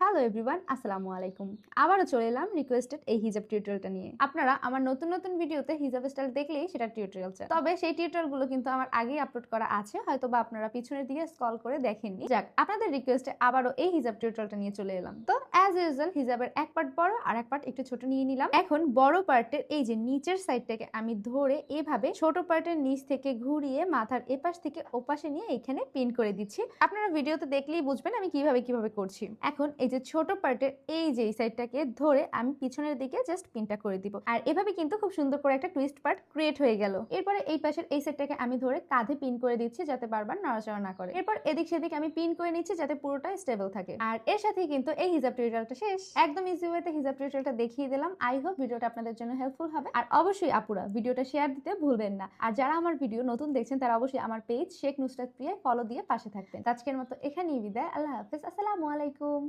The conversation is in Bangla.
হ্যালো এভরিওয়ান, আসসালামু আলাইকুম। আবারও চলে এলাম রিকোয়েস্টেড এই হিজাব টিউটোরিয়ালটা নিয়ে। আপনারা আমার নতুন নতুন ভিডিওতে হিজাব স্টাইল দেখলেই সেটা টিউটোরিয়াল চান, তবে সেই টিউটোরিয়ালগুলো কিন্তু আমার আগেই আপলোড করা আছে, হয়তো বা আপনারা পিছনের দিকে স্ক্রল করে দেখেননি। যাক, আপনাদের রিকোয়েস্টে আবারও এই হিজাব টিউটোরিয়ালটা নিয়ে চলে এলাম। তো অ্যাজ ইউজুয়াল হিজাবের এক পার্ট বড় আর এক পার্ট একটু ছোট নিয়ে নিলাম। এখন বড় পার্টের এই যে নিচের সাইডটাকে আমি ধরে এভাবে ছোট পার্টের নিচ থেকে ঘুরিয়ে মাথার এপাশ থেকে ওপাশে নিয়ে এখানে পিন করে দিচ্ছি। আপনারা ভিডিওতে দেখলেই বুঝবেন আমি কিভাবে করছি। এখন এই যে ছোট পার্টের এই যে সাইডটাকে ধরে আমি পিছনের দিকে জাস্ট পিনটা করে দিব, আর এভাবে কিন্তু খুব সুন্দর করে একটা টুইস্ট পার্ট ক্রিয়েট হয়ে গেল। এরপরে এই পাশের এই সাইডটাকে আমি ধরে কাঁধে পিন করে দিচ্ছি যাতে বারবার নড়াচড়া না করে। এরপর এদিক সেদিক আমি পিন করে নিচ্ছি যাতে পুরোটা স্টেবল থাকে। আর এর সাথে কিন্তু এই হিজাব টিউটোরিয়ালটা শেষ। একদম ইজি ওয়েতে হিজাব টিউটোরিয়ালটা দেখিয়ে দিলাম। আই হোপ ভিডিওটা আপনাদের জন্য হেল্পফুল হবে। আর অবশ্যই আপুরা ভিডিওটা শেয়ার দিতে ভুলবেন না। আর যারা আমার ভিডিও নতুন দেখছেন তারা অবশ্যই আমার পেজ শেখ নুসরাত প্রিয়া ফলো দিয়ে পাশে থাকবেন। আজকের মতো এখানেই বিদায়। আল্লাহ হাফেজ, আসসালামু আলাইকুম।